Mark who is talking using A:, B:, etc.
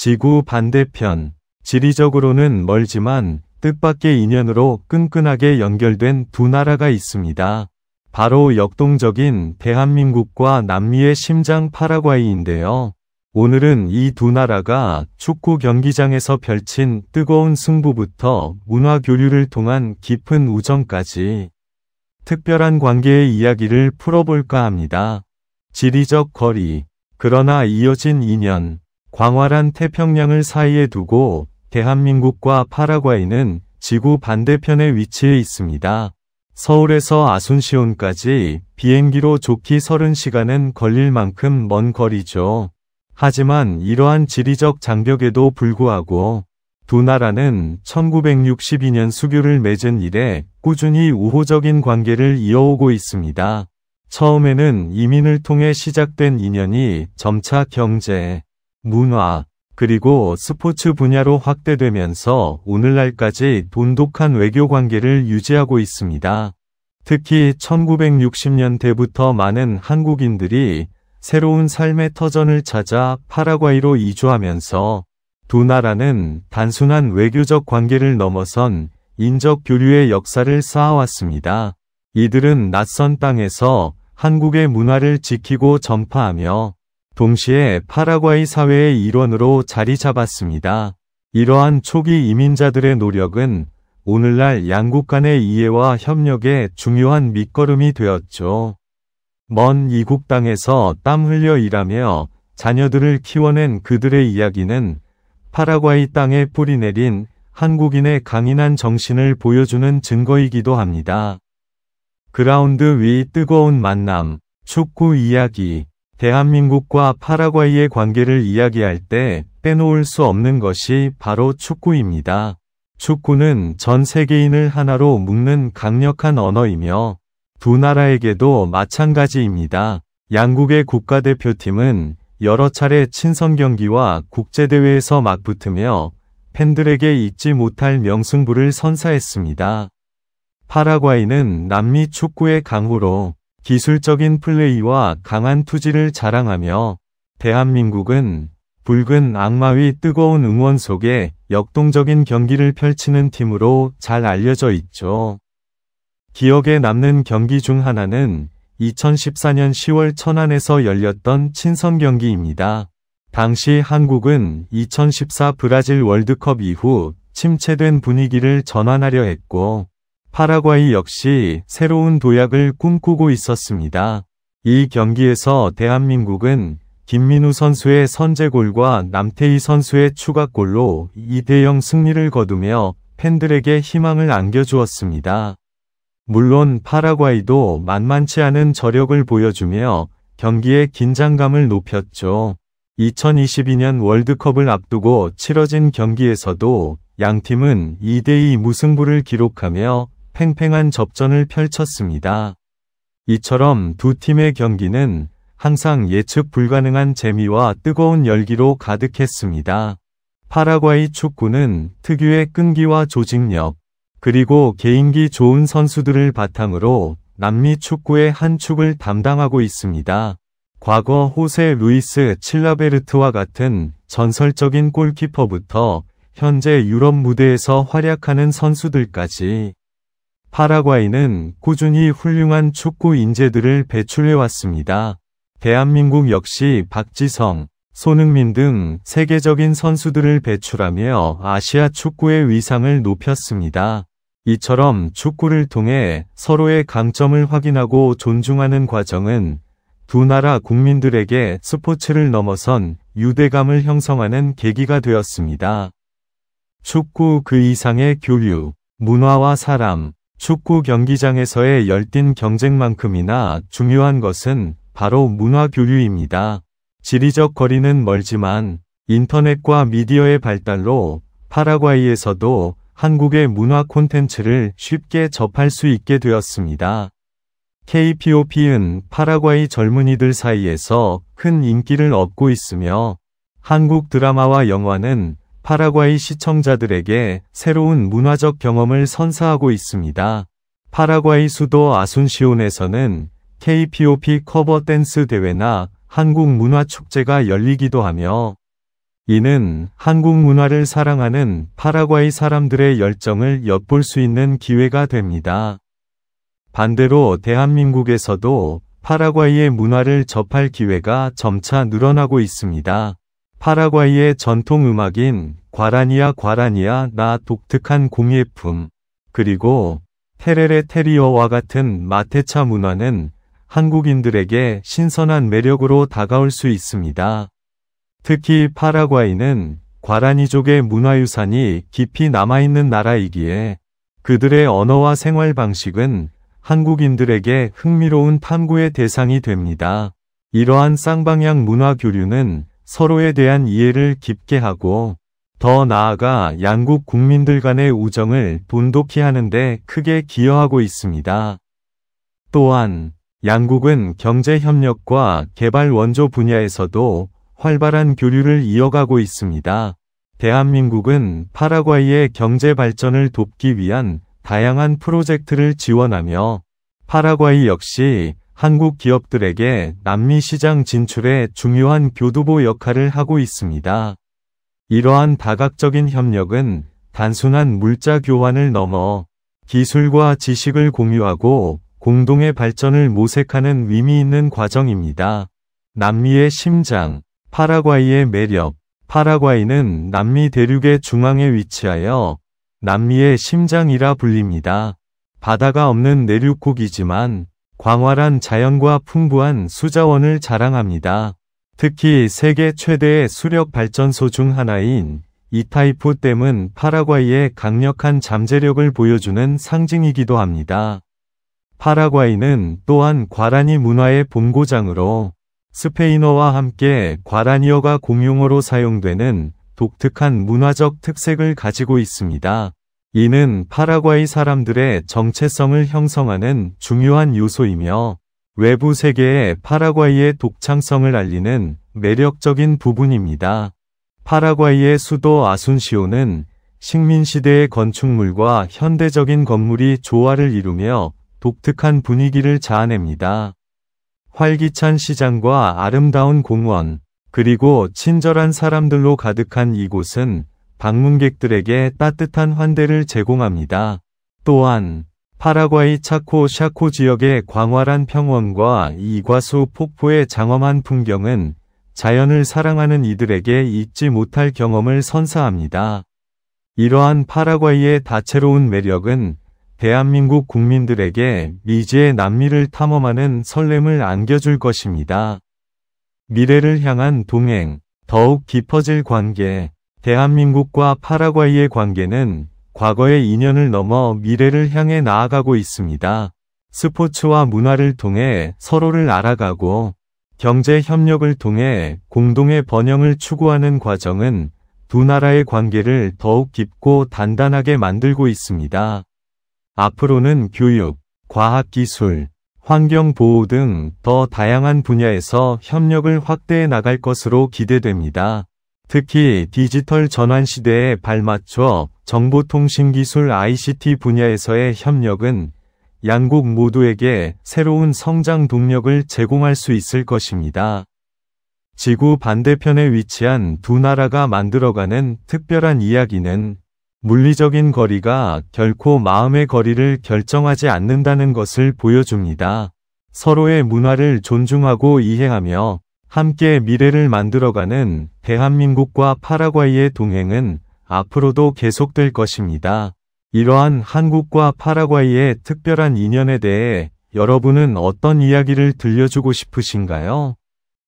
A: 지구 반대편. 지리적으로는 멀지만 뜻밖의 인연으로 끈끈하게 연결된 두 나라가 있습니다. 바로 역동적인 대한민국과 남미의 심장 파라과이인데요. 오늘은 이 두 나라가 축구 경기장에서 펼친 뜨거운 승부부터 문화 교류를 통한 깊은 우정까지 특별한 관계의 이야기를 풀어볼까 합니다. 지리적 거리. 그러나 이어진 인연. 광활한 태평양을 사이에 두고 대한민국과 파라과이는 지구 반대편에 위치해 있습니다. 서울에서 아순시온까지 비행기로 좋기 30시간은 걸릴 만큼 먼 거리죠. 하지만 이러한 지리적 장벽에도 불구하고 두 나라는 1962년 수교를 맺은 이래 꾸준히 우호적인 관계를 이어오고 있습니다. 처음에는 이민을 통해 시작된 인연이 점차 경제, 문화, 그리고 스포츠 분야로 확대되면서 오늘날까지 돈독한 외교 관계를 유지하고 있습니다. 특히 1960년대부터 많은 한국인들이 새로운 삶의 터전을 찾아 파라과이로 이주하면서 두 나라는 단순한 외교적 관계를 넘어선 인적 교류의 역사를 쌓아왔습니다. 이들은 낯선 땅에서 한국의 문화를 지키고 전파하며 동시에 파라과이 사회의 일원으로 자리 잡았습니다. 이러한 초기 이민자들의 노력은 오늘날 양국 간의 이해와 협력의 중요한 밑거름이 되었죠. 먼 이국 땅에서 땀 흘려 일하며 자녀들을 키워낸 그들의 이야기는 파라과이 땅에 뿌리내린 한국인의 강인한 정신을 보여주는 증거이기도 합니다. 그라운드 위 뜨거운 만남, 축구 이야기. 대한민국과 파라과이의 관계를 이야기할 때 빼놓을 수 없는 것이 바로 축구입니다. 축구는 전 세계인을 하나로 묶는 강력한 언어이며 두 나라에게도 마찬가지입니다. 양국의 국가대표팀은 여러 차례 친선 경기와 국제대회에서 맞붙으며 팬들에게 잊지 못할 명승부를 선사했습니다. 파라과이는 남미 축구의 강호로 기술적인 플레이와 강한 투지를 자랑하며 대한민국은 붉은 악마의 뜨거운 응원 속에 역동적인 경기를 펼치는 팀으로 잘 알려져 있죠. 기억에 남는 경기 중 하나는 2014년 10월 천안에서 열렸던 친선 경기입니다. 당시 한국은 2014 브라질 월드컵 이후 침체된 분위기를 전환하려 했고 파라과이 역시 새로운 도약을 꿈꾸고 있었습니다. 이 경기에서 대한민국은 김민우 선수의 선제골과 남태희 선수의 추가골로 2대0 승리를 거두며 팬들에게 희망을 안겨주었습니다. 물론 파라과이도 만만치 않은 저력을 보여주며 경기의 긴장감을 높였죠. 2022년 월드컵을 앞두고 치러진 경기에서도 양팀은 2대2 무승부를 기록하며 팽팽한 접전을 펼쳤습니다. 이처럼 두 팀의 경기는 항상 예측 불가능한 재미와 뜨거운 열기로 가득했습니다. 파라과이 축구는 특유의 끈기와 조직력, 그리고 개인기 좋은 선수들을 바탕으로 남미 축구의 한 축을 담당하고 있습니다. 과거 호세 루이스 칠라베르트와 같은 전설적인 골키퍼부터 현재 유럽 무대에서 활약하는 선수들까지 파라과이는 꾸준히 훌륭한 축구 인재들을 배출해왔습니다. 대한민국 역시 박지성, 손흥민 등 세계적인 선수들을 배출하며 아시아 축구의 위상을 높였습니다. 이처럼 축구를 통해 서로의 강점을 확인하고 존중하는 과정은 두 나라 국민들에게 스포츠를 넘어선 유대감을 형성하는 계기가 되었습니다. 축구 그 이상의 교류, 문화와 사람. 축구 경기장에서의 열띤 경쟁만큼이나 중요한 것은 바로 문화 교류입니다. 지리적 거리는 멀지만 인터넷과 미디어의 발달로 파라과이에서도 한국의 문화 콘텐츠를 쉽게 접할 수 있게 되었습니다. K-POP은 파라과이 젊은이들 사이에서 큰 인기를 얻고 있으며 한국 드라마와 영화는 파라과이 시청자들에게 새로운 문화적 경험을 선사하고 있습니다. 파라과이 수도 아순시온에서는 K-POP 커버 댄스 대회나 한국 문화 축제가 열리기도 하며 이는 한국 문화를 사랑하는 파라과이 사람들의 열정을 엿볼 수 있는 기회가 됩니다. 반대로 대한민국에서도 파라과이의 문화를 접할 기회가 점차 늘어나고 있습니다. 파라과이의 전통 음악인 과라니아 나 독특한 공예품, 그리고 테레레 테리어와 같은 마테차 문화는 한국인들에게 신선한 매력으로 다가올 수 있습니다. 특히 파라과이는 과라니족의 문화유산이 깊이 남아있는 나라이기에 그들의 언어와 생활 방식은 한국인들에게 흥미로운 탐구의 대상이 됩니다. 이러한 쌍방향 문화 교류는 서로에 대한 이해를 깊게 하고 더 나아가 양국 국민들 간의 우정을 돈독히 하는 데 크게 기여하고 있습니다. 또한 양국은 경제협력과 개발 원조 분야에서도 활발한 교류를 이어가고 있습니다. 대한민국은 파라과이의 경제 발전을 돕기 위한 다양한 프로젝트를 지원하며 파라과이 역시 한국 기업들에게 남미 시장 진출에 중요한 교두보 역할을 하고 있습니다. 이러한 다각적인 협력은 단순한 물자 교환을 넘어 기술과 지식을 공유하고 공동의 발전을 모색하는 의미 있는 과정입니다. 남미의 심장, 파라과이의 매력. 파라과이는 남미 대륙의 중앙에 위치하여 남미의 심장이라 불립니다. 바다가 없는 내륙국이지만 광활한 자연과 풍부한 수자원을 자랑합니다. 특히 세계 최대의 수력 발전소 중 하나인 이타이푸 댐은 파라과이의 강력한 잠재력을 보여주는 상징이기도 합니다. 파라과이는 또한 과라니 문화의 본고장으로 스페인어와 함께 과라니어가 공용어로 사용되는 독특한 문화적 특색을 가지고 있습니다. 이는 파라과이 사람들의 정체성을 형성하는 중요한 요소이며 외부 세계에 파라과이의 독창성을 알리는 매력적인 부분입니다. 파라과이의 수도 아순시오는 식민시대의 건축물과 현대적인 건물이 조화를 이루며 독특한 분위기를 자아냅니다. 활기찬 시장과 아름다운 공원, 그리고 친절한 사람들로 가득한 이곳은 방문객들에게 따뜻한 환대를 제공합니다. 또한 파라과이 차코 샤코 지역의 광활한 평원과 이과수 폭포의 장엄한 풍경은 자연을 사랑하는 이들에게 잊지 못할 경험을 선사합니다. 이러한 파라과이의 다채로운 매력은 대한민국 국민들에게 미지의 남미를 탐험하는 설렘을 안겨줄 것입니다. 미래를 향한 동행, 더욱 깊어질 관계. 대한민국과 파라과이의 관계는 과거의 인연을 넘어 미래를 향해 나아가고 있습니다. 스포츠와 문화를 통해 서로를 알아가고 경제 협력을 통해 공동의 번영을 추구하는 과정은 두 나라의 관계를 더욱 깊고 단단하게 만들고 있습니다. 앞으로는 교육, 과학기술, 환경보호 등 더 다양한 분야에서 협력을 확대해 나갈 것으로 기대됩니다. 특히 디지털 전환 시대에 발맞춰 정보통신기술 ICT 분야에서의 협력은 양국 모두에게 새로운 성장 동력을 제공할 수 있을 것입니다. 지구 반대편에 위치한 두 나라가 만들어가는 특별한 이야기는 물리적인 거리가 결코 마음의 거리를 결정하지 않는다는 것을 보여줍니다. 서로의 문화를 존중하고 이해하며 함께 미래를 만들어가는 대한민국과 파라과이의 동행은 앞으로도 계속될 것입니다. 이러한 한국과 파라과이의 특별한 인연에 대해 여러분은 어떤 이야기를 들려주고 싶으신가요?